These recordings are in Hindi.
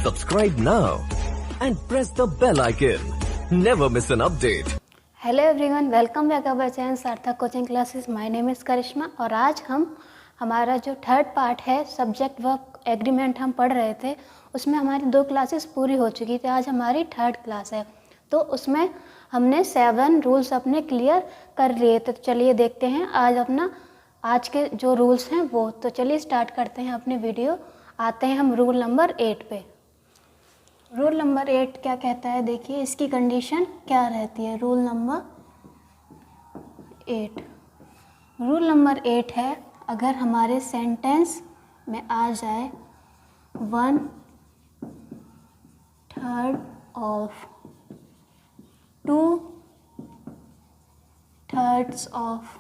Subscribe now and press the bell icon. Never miss an update. Hello everyone, welcome back our channel Sarthak coaching classes. My name is Karishma और आज हमारा जो थर्ड पार्ट है सब्जेक्ट वर्क एग्रीमेंट हम पढ़ रहे थे, उसमें हमारी 2 क्लासेस पूरी हो चुकी थी। आज हमारी थर्ड क्लास है, तो उसमें हमने 7 रूल्स अपने क्लियर कर लिए थे। तो चलिए देखते हैं आज के जो रूल्स हैं वो। तो चलिए स्टार्ट करते हैं अपनी वीडियो। आते हैं हम रूल नंबर 8 पे। रूल नंबर 8 क्या कहता है, देखिए इसकी कंडीशन क्या रहती है। रूल नंबर 8 है, अगर हमारे सेंटेंस में आ जाए 1/3 of 2/3 of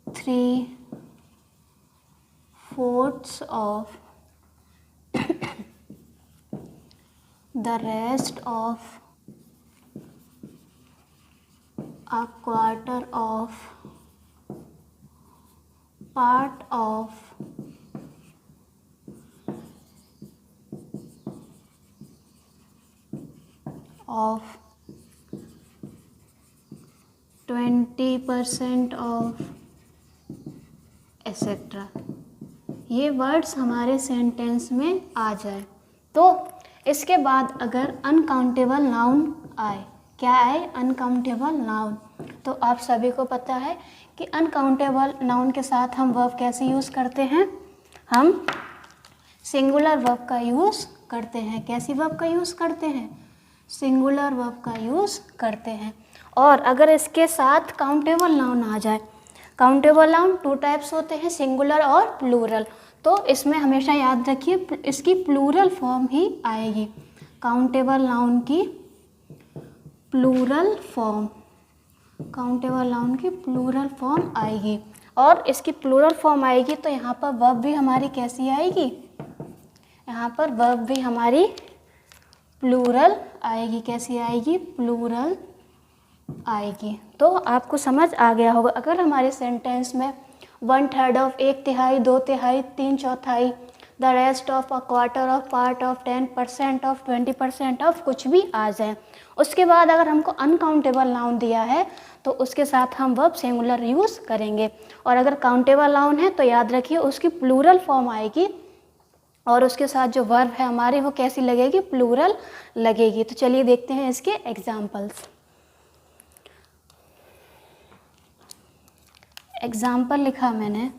3/4 of the rest of a quarter of part of of 20% of etcetera. ये वर्ड्स हमारे सेंटेंस में आ जाए तो इसके बाद अगर अनकाउंटेबल नाउन आए, क्या आए, अनकाउंटेबल नाउन, तो आप सभी को पता है कि अनकाउंटेबल नाउन के साथ हम वर्ब कैसे यूज़ करते हैं, हम सिंगुलर वर्ब का यूज़ करते हैं। कैसी वर्ब का यूज़ करते हैं, सिंगुलर वर्ब का यूज़ करते हैं। और अगर इसके साथ काउंटेबल नाउन आ जाए, काउंटेबल नाउन 2 टाइप्स होते हैं, सिंगुलर और प्लूरल, तो इसमें हमेशा याद रखिए इसकी प्लूरल फॉर्म ही आएगी। काउंटेबल नाउन की प्लूरल फॉर्म, काउंटेबल नाउन की प्लूरल फॉर्म आएगी। और इसकी प्लूरल फॉर्म आएगी तो यहाँ पर वर्ब भी हमारी कैसी आएगी, यहाँ पर वर्ब भी हमारी प्लूरल आएगी। कैसी आएगी, प्लूरल आएगी। तो आपको समझ आ गया होगा। अगर हमारे सेंटेंस में 1/3 of 1/3, 2/3, 3/4, the rest of a quarter of part of 10% of 20% of कुछ भी आ जाए, उसके बाद अगर हमको अनकाउंटेबल नाउन दिया है तो उसके साथ हम वर्ब सिंगुलर यूज़ करेंगे। और अगर काउंटेबल नाउन है तो याद रखिए उसकी प्लूरल फॉर्म आएगी और उसके साथ जो वर्ब है हमारी वो कैसी लगेगी, प्लूरल लगेगी। तो चलिए देखते हैं इसके एग्जाम्पल्स। एग्जाम्पल लिखा मैंने,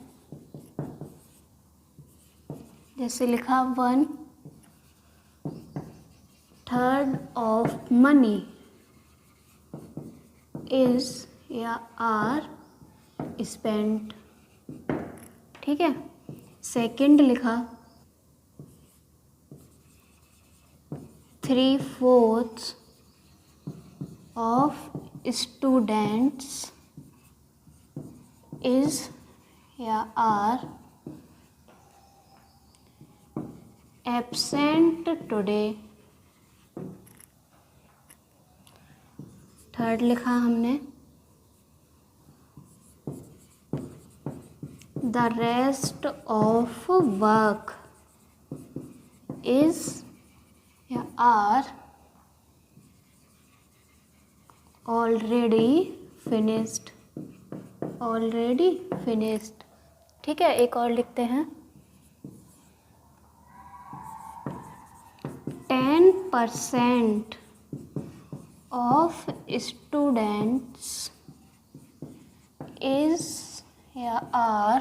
जैसे लिखा 1/3 ऑफ मनी इज या आर स्पेंट। ठीक है। सेकंड लिखा 3/4 ऑफ स्टूडेंट्स is या are absent today। थर्ड लिखा हमने the rest of work is या are already finished, already finished. ठीक है। एक और लिखते हैं 10% ऑफ स्टूडेंट्स इज या are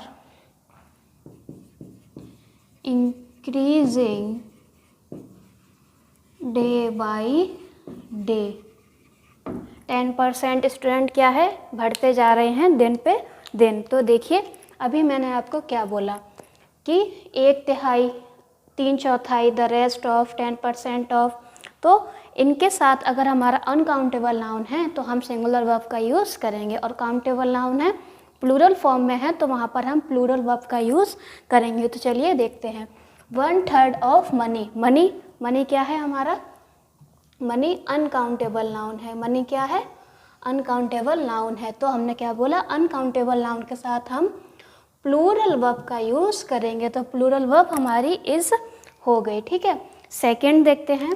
increasing day by day. 10% student क्या है, बढ़ते जा रहे हैं दिन पे दिन। तो देखिए अभी मैंने आपको क्या बोला कि 1/3, 3/4, द रेस्ट ऑफ, 10% ऑफ, तो इनके साथ अगर हमारा अनकाउंटेबल नाउन है तो हम सिंगुलर वर्ब का यूज़ करेंगे, और काउंटेबल नाउन है प्लूरल फॉर्म में है तो वहाँ पर हम प्लूरल वर्ब का यूज़ करेंगे। तो चलिए देखते हैं। 1/3 ऑफ मनी, मनी क्या है हमारा, मनी अनकाउंटेबल नाउन है। मनी क्या है, अनकाउंटेबल नाउन है। तो हमने क्या बोला, अनकाउंटेबल नाउन के साथ हम प्लूरल वर्ब का यूज़ करेंगे। तो प्लूरल वर्ब हमारी इज़ हो गई, ठीक है। सेकंड देखते हैं,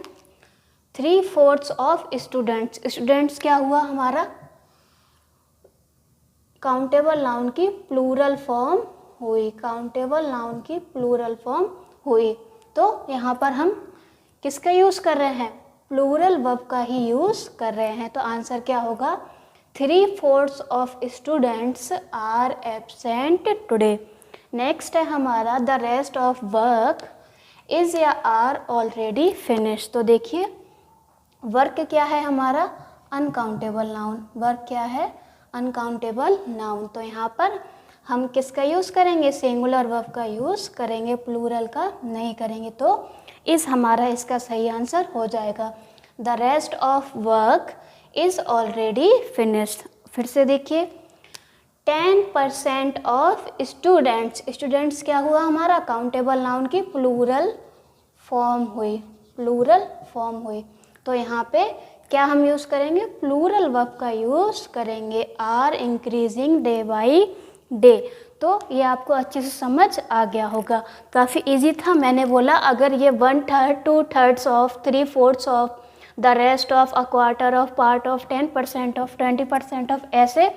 3/4 ऑफ स्टूडेंट्स, स्टूडेंट्स क्या हुआ हमारा, काउंटेबल नाउन की प्लूरल फॉर्म हुई, काउंटेबल नाउन की प्लूरल फॉर्म हुई। तो यहाँ पर हम किसका यूज़ कर रहे हैं, प्लूरल वर्ब का ही यूज़ कर रहे हैं। तो आंसर क्या होगा, 3/4 of students are absent today. Next है हमारा, the rest of work is या आर ऑलरेडी फिनिश। तो देखिए वर्क क्या है हमारा, अनकाउंटेबल नाउन, वर्क क्या है, अनकाउंटेबल नाउन। तो यहाँ पर हम किसका यूज़ करेंगे, सिंगुलर वर्ब का यूज़ करेंगे, प्लूरल का नहीं करेंगे। तो इस हमारा इसका सही आंसर हो जाएगा, the rest of work is already finished. फिर से देखिए, 10% ऑफ स्टूडेंट्स, स्टूडेंट्स क्या हुआ हमारा, काउंटेबल नाउन की प्लूरल फॉर्म हुई, प्लूरल फॉर्म हुई। तो यहाँ पे क्या हम यूज़ करेंगे, प्लूरल वर्ब का यूज़ करेंगे, are increasing day by day. तो ये आपको अच्छे से समझ आ गया होगा, काफ़ी इजी था। मैंने बोला अगर ये 1/3, 2/3 of, 3/4 of, the rest of, a quarter of, part of, 10% of, 20% of, ऐसे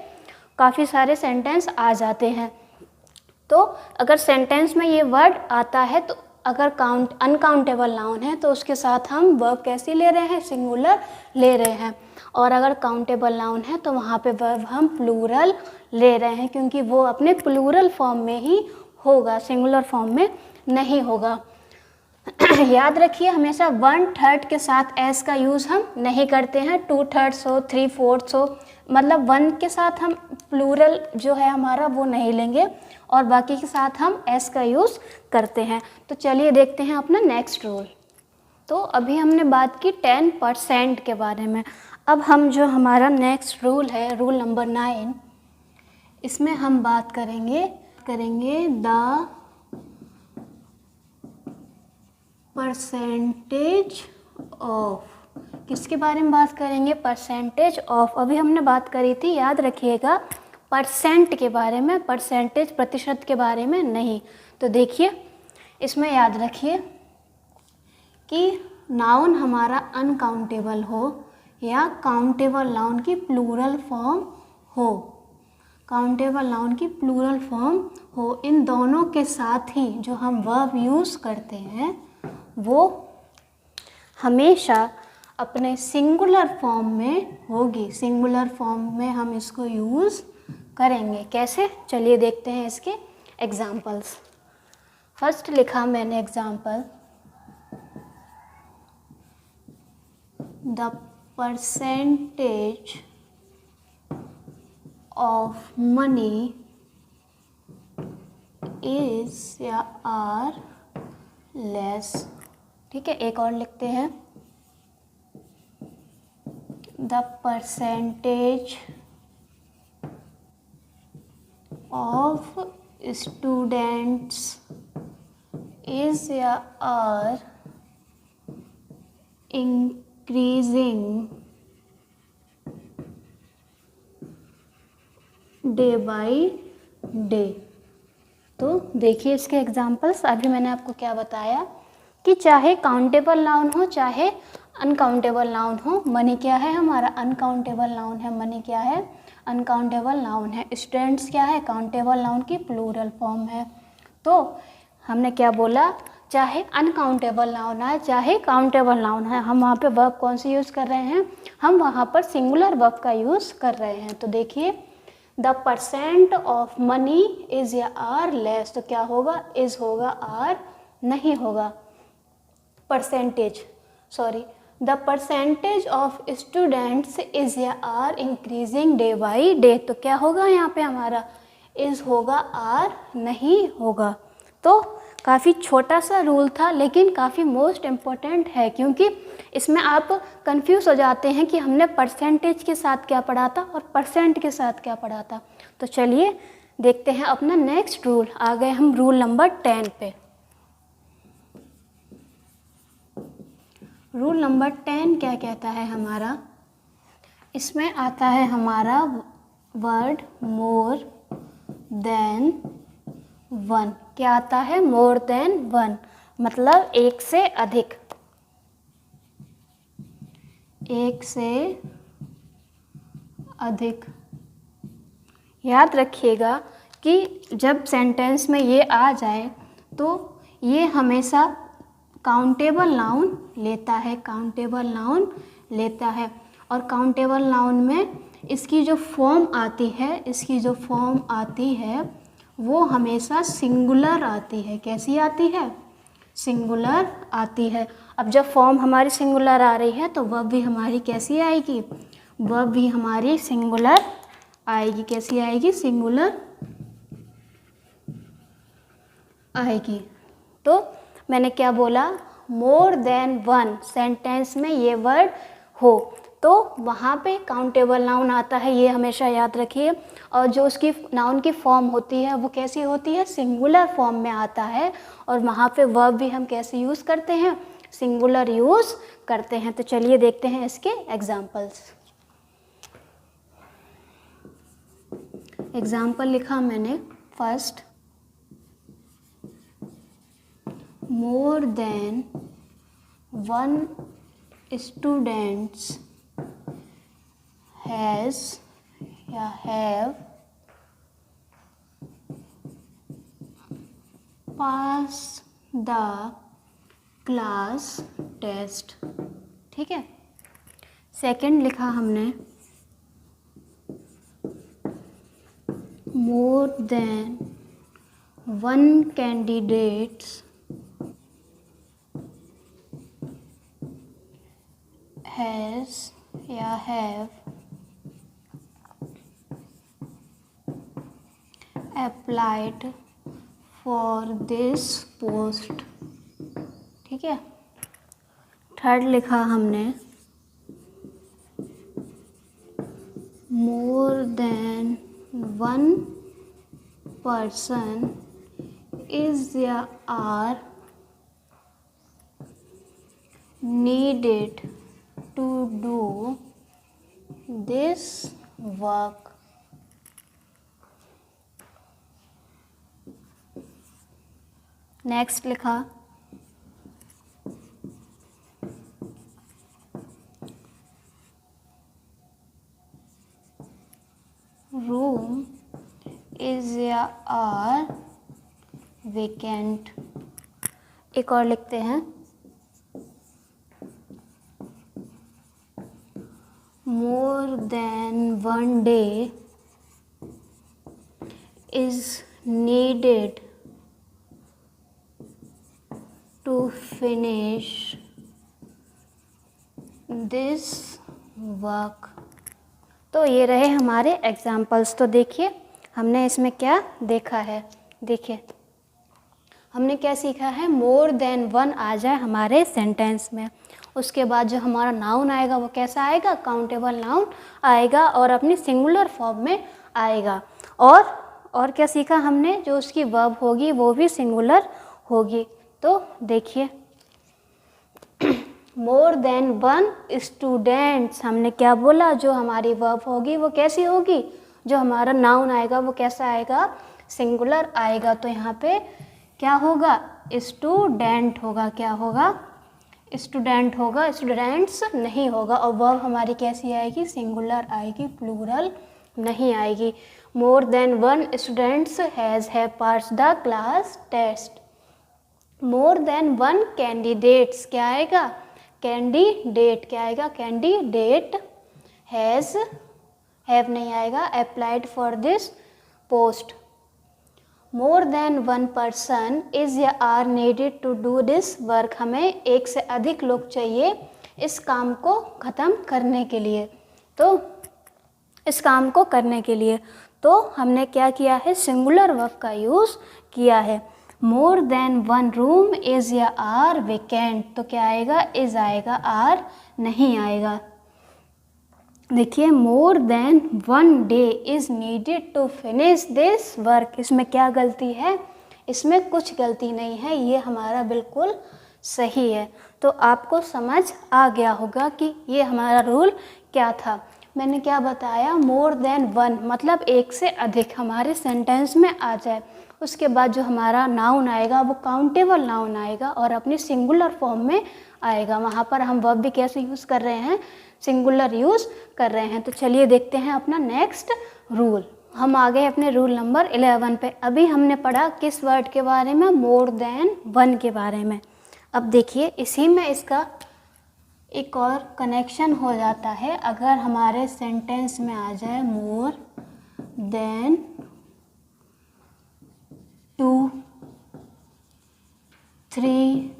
काफ़ी सारे सेंटेंस आ जाते हैं। तो अगर सेंटेंस में ये वर्ड आता है तो अगर अनकाउंटेबल नाउन है तो उसके साथ हम वर्ब कैसी ले रहे हैं, सिंगुलर ले रहे हैं। और अगर काउंटेबल नाउन है तो वहाँ पे वर्ब हम प्लूरल ले रहे हैं, क्योंकि वो अपने प्लूरल फॉर्म में ही होगा, सिंगुलर फॉर्म में नहीं होगा। याद रखिए हमेशा 1/3 के साथ एस का यूज़ हम नहीं करते हैं, 2/3 हो, 3/4 हो, मतलब 1 के साथ हम प्लूरल जो है हमारा वो नहीं लेंगे और बाकी के साथ हम एस का यूज़ करते हैं। तो चलिए देखते हैं अपना नेक्स्ट रूल। तो अभी हमने बात की 10% के बारे में। अब हम जो हमारा नेक्स्ट रूल है, रूल नंबर 9, इसमें हम बात करेंगे द परसेंटेज ऑफ, किसके बारे में बात करेंगे, परसेंटेज ऑफ। अभी हमने बात करी थी, याद रखिएगा, परसेंट के बारे में, परसेंटेज प्रतिशत के बारे में नहीं। तो देखिए इसमें याद रखिए कि नाउन हमारा अनकाउंटेबल हो या काउंटेबल नाउन की प्लूरल फॉर्म हो, काउंटेबल नाउन की प्लूरल फॉर्म हो, इन दोनों के साथ ही जो हम वर्ब यूज़ करते हैं वो हमेशा अपने सिंगुलर फॉर्म में होगी, सिंगुलर फॉर्म में हम इसको यूज़ करेंगे। कैसे, चलिए देखते हैं इसके एग्जाम्पल्स। फर्स्ट लिखा मैंने example, the percentage of money is या आर लेस। ठीक है, एक और लिखते हैं, the percentage of students is या are increasing day by day. तो देखिए इसके एग्जाम्पल्स। अभी मैंने आपको क्या बताया कि चाहे काउंटेबल नाउन हो चाहे अनकाउंटेबल नाउन हो, मनी क्या है हमारा, अनकाउंटेबल नाउन है, मनी क्या है, अनकाउंटेबल नाउन है, स्टूडेंट्स क्या है, काउंटेबल नाउन की प्लूरल फॉर्म है। तो हमने क्या बोला, चाहे अनकाउंटेबल नाउन है चाहे काउंटेबल नाउन है, हम वहाँ पे वर्ब कौन सी यूज़ कर रहे हैं, हम वहाँ पर सिंगुलर वर्ब का यूज़ कर रहे हैं। तो देखिए the percent of money is या आर लेस, तो क्या होगा, इज़ होगा, आर नहीं होगा, percentage, sorry, the percentage of students is या are increasing day by day. तो क्या होगा यहाँ पे हमारा, इज़ होगा, आर नहीं होगा। तो काफ़ी छोटा सा रूल था लेकिन काफ़ी मोस्ट इम्पोर्टेंट है, क्योंकि इसमें आप कंफ्यूज हो जाते हैं कि हमने परसेंटेज के साथ क्या पढ़ा था और परसेंट के साथ क्या पढ़ा था। तो चलिए देखते हैं अपना नेक्स्ट रूल। आ गए हम रूल नंबर 10 पे। रूल नंबर 10 क्या कहता है हमारा, इसमें आता है हमारा वर्ड मोर देन वन। क्या आता है, मोर देन वन। मतलब एक से अधिक, एक से अधिक। याद रखिएगा कि जब सेंटेंस में ये आ जाए तो ये हमेशा काउंटेबल नाउन लेता है, काउंटेबल नाउन लेता है। और काउंटेबल नाउन में इसकी जो फॉर्म आती है, इसकी जो फॉर्म आती है वो हमेशा सिंगुलर आती है। कैसी आती है? सिंगुलर आती है। अब जब फॉर्म हमारी सिंगुलर आ रही है तो वर्ब भी हमारी कैसी आएगी? वर्ब भी हमारी सिंगुलर आएगी। कैसी आएगी? सिंगुलर आएगी। तो मैंने क्या बोला? मोर देन वन सेंटेंस में ये वर्ड हो तो वहाँ पे काउंटेबल नाउन आता है, ये हमेशा याद रखिए। और जो उसकी नाउन की फॉर्म होती है वो कैसी होती है? सिंगुलर फॉर्म में आता है। और वहाँ पे वर्ब भी हम कैसे यूज़ करते हैं? सिंगुलर यूज़ करते हैं। तो चलिए देखते हैं इसके एग्जाम्पल्स। एग्जाम्पल लिखा मैंने first, more than one students has या have pass the class test. ठीक है। सेकंड लिखा हमने, more than one candidates has या have applied for this post। ठीक है। थर्ड लिखा हमने, more than one person is या are needed to do this work। Next लिखा, रूम इज या आर वेकेंट। एक और लिखते हैं, मोर than one day is needed to finish this work। तो ये रहे हमारे एग्जाम्पल्स। तो देखिए हमने इसमें क्या देखा है। देखिए हमने क्या सीखा है? मोर देन वन आ जाए हमारे सेंटेंस में, उसके बाद जो हमारा नाउन आएगा वो कैसा आएगा? काउंटेबल नाउन आएगा और अपनी सिंगुलर फॉर्म में आएगा। और क्या सीखा हमने? जो उसकी वर्ब होगी वो भी सिंगुलर होगी। तो देखिए मोर देन वन स्टूडेंट्स, हमने क्या बोला? जो हमारी वर्ब होगी वो कैसी होगी? जो हमारा नाउन आएगा वो कैसा आएगा? सिंगुलर आएगा। तो यहाँ पे क्या होगा? स्टूडेंट होगा। क्या होगा? स्टूडेंट होगा, स्टूडेंट्स नहीं होगा। और वर्ब हमारी कैसी आएगी? सिंगुलर आएगी, प्लूरल नहीं आएगी। More than one students have pass the class test. More than one candidates क्या आएगा? कैंडिडेट। क्या आएगा? कैंडिडेट। हैज़, हैव नहीं आएगा, applied for this post. More than one person is या are needed to do this work. हमें एक से अधिक लोग चाहिए इस काम को ख़त्म करने के लिए। तो इस काम को करने के लिए तो हमने क्या किया है? सिंगुलर वर्ब का यूज़ किया है। More than one room is या आर वेकेंट। तो क्या आएगा? इज़ आएगा, आर नहीं आएगा। देखिए more than one day is needed to finish this work. इसमें क्या गलती है? इसमें कुछ गलती नहीं है, ये हमारा बिल्कुल सही है। तो आपको समझ आ गया होगा कि ये हमारा रूल क्या था। मैंने क्या बताया? मोर देन वन मतलब एक से अधिक हमारे सेंटेंस में आ जाए। उसके बाद जो हमारा नाउन आएगा वो काउंटेबल नाउन आएगा और अपनी सिंगुलर फॉर्म में आएगा। वहाँ पर हम वर्ब भी कैसे यूज़ कर रहे हैं, सिंगुलर यूज़ कर रहे हैं। तो चलिए देखते हैं अपना नेक्स्ट रूल। हम आ गए अपने रूल नंबर 11 पे। अभी हमने पढ़ा किस वर्ड के बारे में, मोर देन वन के बारे में। अब देखिए इसी में इसका एक और कनेक्शन हो जाता है। अगर हमारे सेंटेंस में आ जाए मोर देन 2, 3,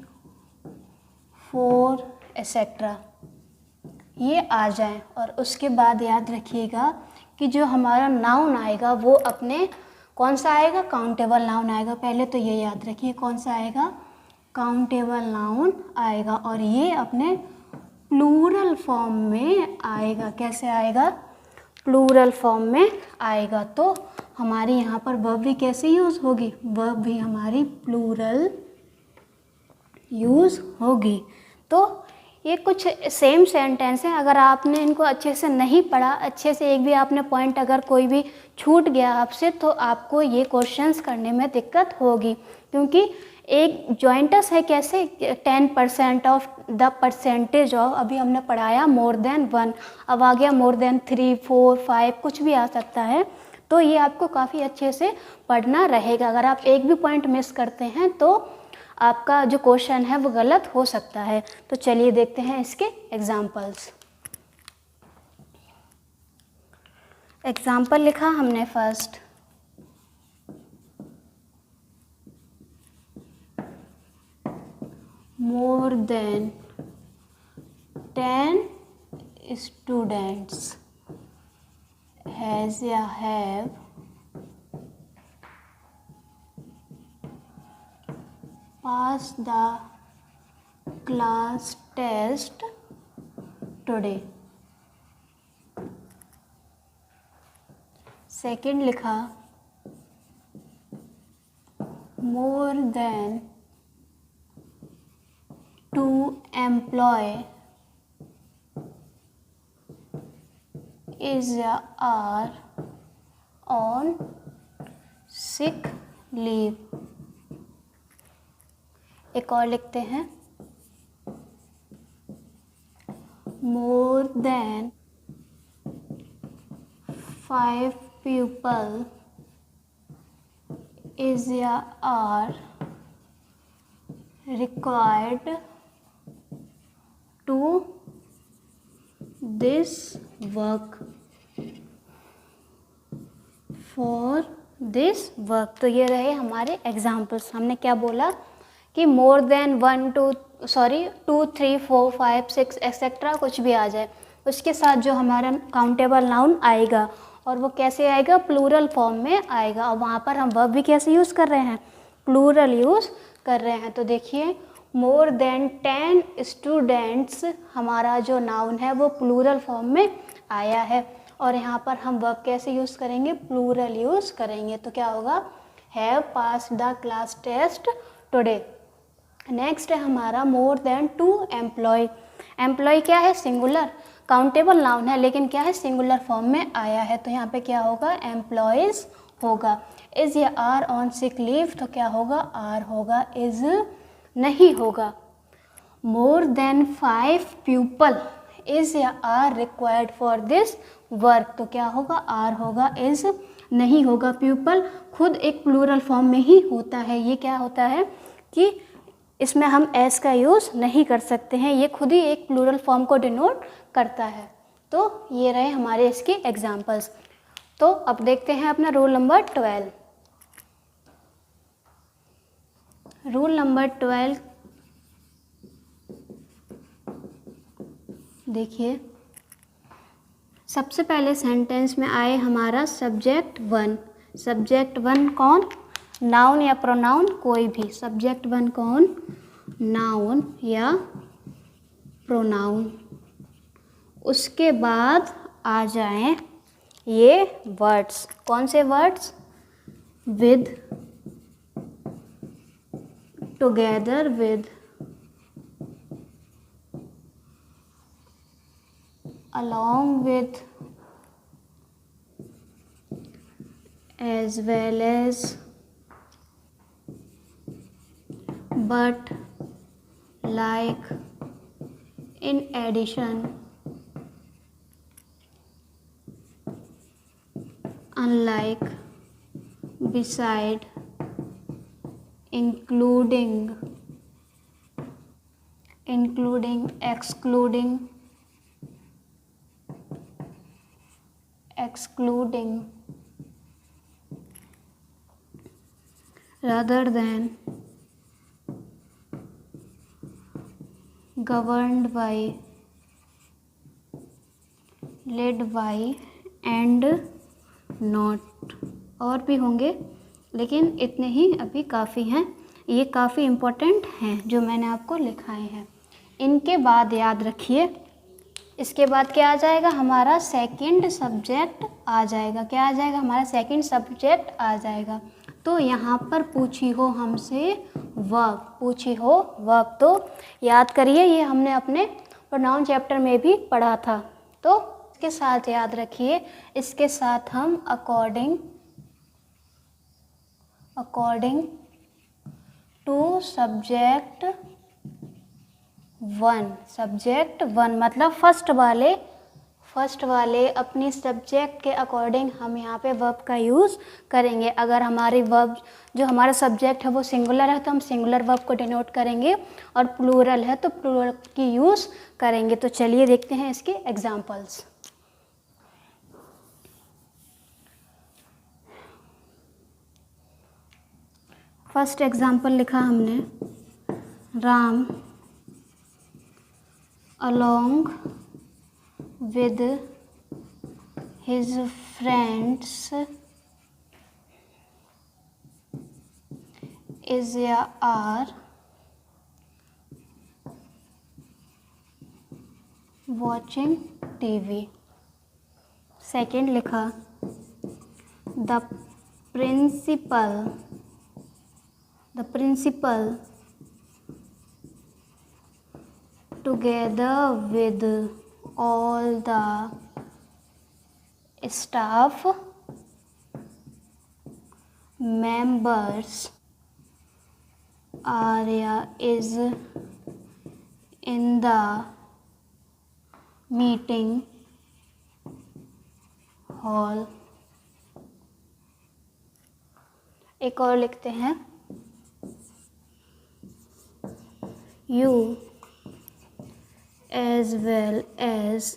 4 एक्सेट्रा, ये आ जाए और उसके बाद याद रखिएगा कि जो हमारा नाउन आएगा वो अपने कौन सा आएगा, काउंटेबल नाउन आएगा। पहले तो ये याद रखिए कौन सा आएगा, काउंटेबल नाउन आएगा और ये अपने प्लूरल फॉर्म में आएगा। कैसे आएगा, प्लूरल फॉर्म में आएगा। तो हमारी यहाँ पर वर्ब भी कैसे यूज़ होगी, वर्ब भी हमारी प्लूरल यूज़ होगी। तो ये कुछ सेम सेंटेंस है। अगर आपने इनको अच्छे से नहीं पढ़ा, अच्छे से एक भी आपने पॉइंट अगर कोई भी छूट गया आपसे, तो आपको ये क्वेश्चंस करने में दिक्कत होगी। क्योंकि एक जॉइंटस है कैसे, 10% ऑफ द परसेंटेज ऑफ, अभी हमने पढ़ाया मोर देन 1, अब आ गया मोर देन 3, 4, 5, कुछ भी आ सकता है। तो ये आपको काफ़ी अच्छे से पढ़ना रहेगा। अगर आप एक भी पॉइंट मिस करते हैं तो आपका जो क्वेश्चन है वो गलत हो सकता है। तो चलिए देखते हैं इसके एग्जाम्पल्स। एग्जाम्पल लिखा हमने first, more then 10 students has या have passed the class test today। Second लिखा, more than 2 employee are on sick leave। एक और लिखते हैं, more than 5 people are required to this work for this work। तो ये रहे हमारे एग्जाम्पल्स। हमने क्या बोला कि मोर देन 2, 3, 4, 5, 6 एक्सेट्रा कुछ भी आ जाए, उसके साथ जो हमारा काउंटेबल नाउन आएगा और वो कैसे आएगा, प्लूरल फॉर्म में आएगा। और वहाँ पर हम वर्ब भी कैसे यूज़ कर रहे हैं, प्लूरल यूज़ कर रहे हैं। तो देखिए मोर देन 10 स्टूडेंट्स, हमारा जो नाउन है वो प्लूरल फॉर्म में आया है और यहाँ पर हम वर्ब कैसे यूज़ करेंगे, प्लूरल यूज़ करेंगे। तो क्या होगा, have passed the class test today. Next है हमारा मोर देन 2 एम्प्लॉय। एम्प्लॉय क्या है, सिंगुलर, काउंटेबल नाउन है लेकिन क्या है, सिंगुलर फॉर्म में आया है। तो यहाँ पे क्या होगा, एम्प्लॉयज़ होगा। इज़ या आर ऑन सिक लीव, तो क्या होगा, आर होगा, इज़ नहीं होगा। मोर देन 5 पीपल इज़ या are required for this work, तो क्या होगा, आर होगा, इज़ नहीं होगा। पीपल खुद एक प्लूरल फॉर्म में ही होता है। ये क्या होता है कि इसमें हम एस का यूज़ नहीं कर सकते हैं, ये खुद ही एक प्लूरल फॉर्म को डिनोट करता है। तो ये रहे हमारे इसके एग्जाम्पल्स। तो अब देखते हैं अपना रूल नंबर 12। रूल नंबर 12 देखिए, सबसे पहले सेंटेंस में आए हमारा सब्जेक्ट 1। सब्जेक्ट 1 कौन, नाउन या प्रोनाउन, कोई भी। सब्जेक्ट 1 कौन, नाउन या प्रोनाउन। उसके बाद आ जाएं ये वर्ड्स, कौन से words, with, together with, along with, as well as, but like, in addition, unlike, beside, including, excluding, rather than, governed by, led by, and not। और भी होंगे लेकिन इतने ही अभी काफ़ी हैं। ये काफ़ी इम्पोर्टेंट हैं जो मैंने आपको लिखाए हैं। इनके बाद याद रखिए, इसके बाद क्या आ जाएगा, हमारा सेकंड सब्जेक्ट आ जाएगा। क्या आ जाएगा, हमारा सेकंड सब्जेक्ट आ जाएगा। तो यहाँ पर पूछी हो हमसे वर्ब, पूछी हो वर्ब, तो याद करिए ये हमने अपने प्रोनाउन चैप्टर में भी पढ़ा था। तो इसके साथ याद रखिए, इसके साथ हम अकॉर्डिंग टू सब्जेक्ट वन मतलब फर्स्ट वाले अपनी सब्जेक्ट के अकॉर्डिंग हम यहाँ पे वर्ब का यूज़ करेंगे। अगर हमारी वर्ब जो हमारा सब्जेक्ट है वो सिंगुलर है तो हम सिंगुलर वर्ब को डिनोट करेंगे, और प्लूरल है तो प्लूरल की यूज़ करेंगे। तो चलिए देखते हैं इसके एग्जाम्पल्स। फर्स्ट एग्जाम्पल लिखा हमने, Ram along with his friends are watching TV। Second लिखा, the principal together with all the staff members is in the meeting hall। एक और लिखते हैं, you as well as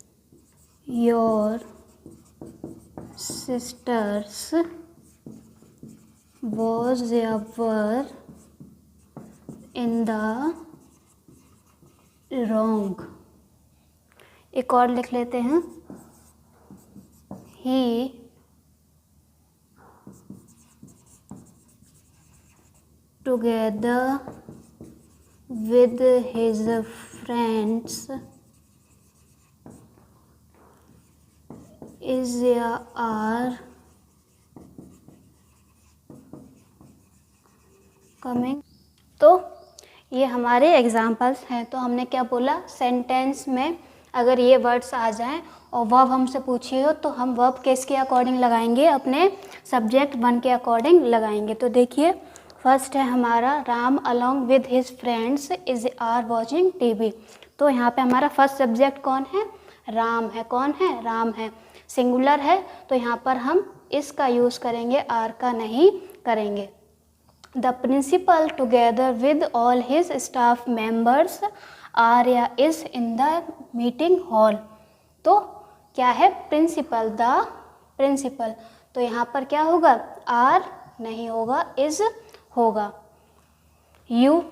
your sisters were in the wrong। एक और लिख लेते हैं, he together with his friends are coming। तो ये हमारे एग्जाम्पल्स हैं। तो हमने क्या बोला, सेंटेंस में अगर ये वर्ड्स आ जाएं और वर्ब हमसे पूछी हो तो हम वर्ब किसके अकॉर्डिंग लगाएंगे, अपने सब्जेक्ट वन के अकॉर्डिंग लगाएंगे। तो देखिए फर्स्ट है हमारा, Ram along with his friends are watching TV. तो यहाँ पे हमारा फर्स्ट सब्जेक्ट कौन है, राम है। कौन है, राम है। सिंगुलर है तो यहाँ पर हम इसका यूज़ करेंगे, आर का नहीं करेंगे। The principal together with all his staff members are या is in the meeting hall. तो क्या है, प्रिंसिपल, द प्रिंसिपल। तो यहाँ पर क्या होगा, आर नहीं होगा, इज़ होगा। You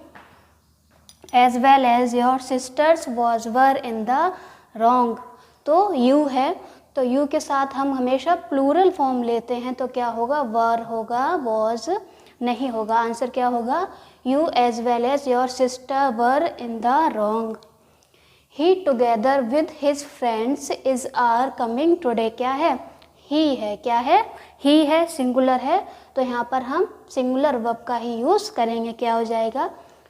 as well as your sisters were in the wrong. तो यू है तो यू के साथ हम हमेशा प्लूरल फॉर्म लेते हैं, तो क्या होगा, वर होगा, वॉज नहीं होगा। आंसर क्या होगा, you as well as your sister were in the wrong. He together with his friends is are coming today. क्या है, ही है। क्या है, ही है, सिंगुलर है तो यहाँ पर हम सिंगुलर वर्ब का ही यूज़ करेंगे। क्या हो जाएगा,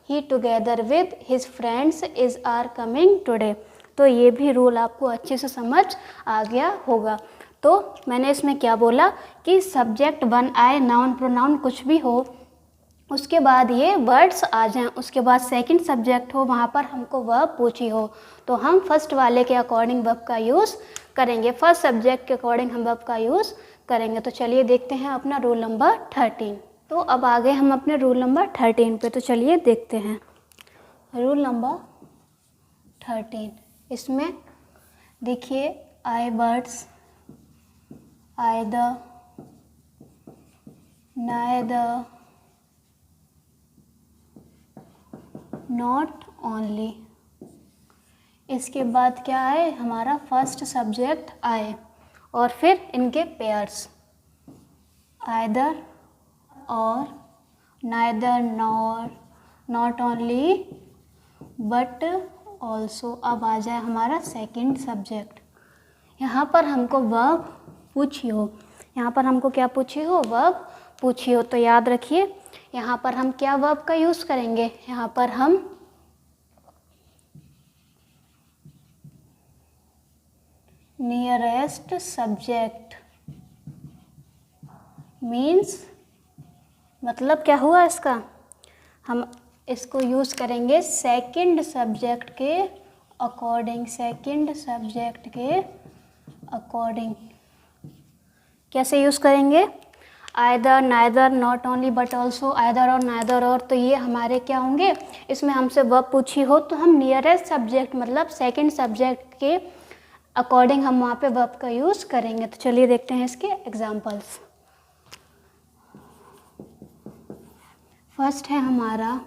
he together with his friends is are coming today. तो ये भी रूल आपको अच्छे से समझ आ गया होगा। तो मैंने इसमें क्या बोला कि सब्जेक्ट वन आए, नाउन प्रोनाउन कुछ भी हो, उसके बाद ये वर्ड्स आ जाएं, उसके बाद सेकंड सब्जेक्ट हो, वहाँ पर हमको वर्ब पूछी हो, तो हम फर्स्ट वाले के अकॉर्डिंग वर्ब का यूज़ करेंगे, फर्स्ट सब्जेक्ट के अकॉर्डिंग हम वर्ब का यूज़ करेंगे। तो चलिए देखते हैं अपना रूल नंबर 13। तो अब आ गए हम अपने रूल नंबर 13 पे, तो चलिए देखते हैं रूल नंबर 13। इसमें देखिए I words, either, neither, not only, इसके बाद क्या आए हमारा फर्स्ट सब्जेक्ट आए और फिर इनके पेयर्स आइदर और, neither nor, not only but also. अब आ जाए हमारा सेकंड सब्जेक्ट। यहाँ पर हमको वर्ब पूछी हो, यहाँ पर हमको क्या पूछी हो, वर्ब पूछी हो। तो याद रखिए यहाँ पर हम क्या वर्ब का यूज़ करेंगे, यहाँ पर हम नियरेस्ट सब्जेक्ट मीन्स, मतलब क्या हुआ इसका, हम इसको यूज़ करेंगे सेकंड सब्जेक्ट के अकॉर्डिंग, सेकंड सब्जेक्ट के अकॉर्डिंग। कैसे यूज़ करेंगे, either, neither, not only but also, either और नाइदर और, तो ये हमारे क्या होंगे, इसमें हमसे वर्ब पूछी हो तो हम नियरेस्ट सब्जेक्ट मतलब सेकंड सब्जेक्ट के अकॉर्डिंग हम वहाँ पे वर्ब का यूज़ करेंगे। तो चलिए देखते हैं इसके एग्जांपल्स। फर्स्ट है हमारा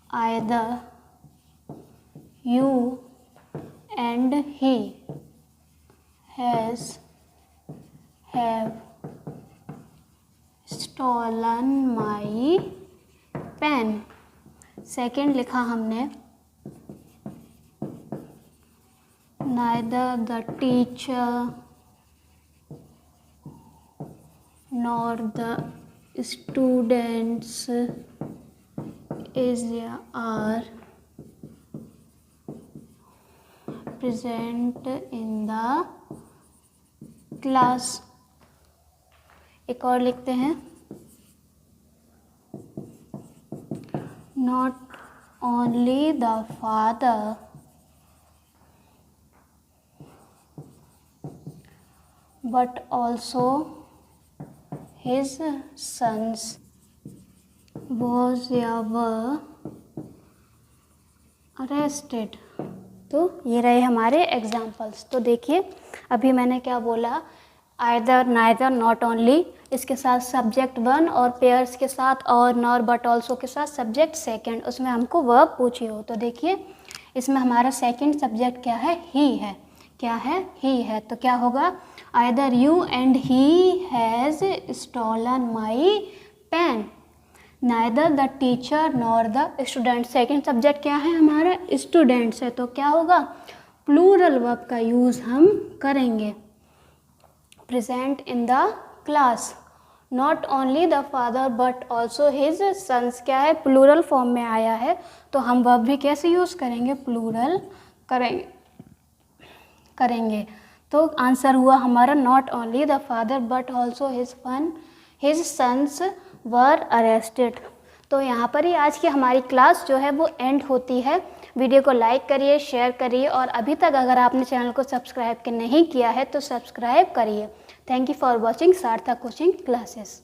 either, you and he has, have stolen my pen. Second लिखा हमने neither the teacher nor the students are present in the class। एक और लिखते हैं not only the father but also his sons was या were arrested। तो ये रहे हमारे एग्जाम्पल्स। तो देखिए अभी मैंने क्या बोला, आइदर, नाइदर, नॉट ओनली, इसके साथ सब्जेक्ट 1 और पेयर्स के साथ और, नॉर, बट ऑल्सो के साथ सब्जेक्ट सेकंड, उसमें हमको वर्ब पूछी हो। तो देखिए इसमें हमारा सेकंड सब्जेक्ट क्या है, ही है, क्या है, ही है। तो क्या होगा, either you and he has stolen my pen, neither the teacher nor the student. Second subject क्या है हमारा, स्टूडेंट्स है। तो क्या होगा, प्लूरल वर्ब का यूज़ हम करेंगे, present in the class, not only the father but also his sons, क्या है, प्लूरल फॉर्म में आया है। तो हम वर्ब भी कैसे यूज़ करेंगे, प्लूरल करेंगे। तो आंसर हुआ हमारा not only the father but also his sons were arrested. तो यहाँ पर ही आज की हमारी क्लास जो है वो एंड होती है। वीडियो को लाइक करिए, शेयर करिए और अभी तक अगर आपने चैनल को सब्सक्राइब नहीं किया है तो सब्सक्राइब करिए। थैंक यू फॉर वॉचिंग सार्थक कोचिंग क्लासेस।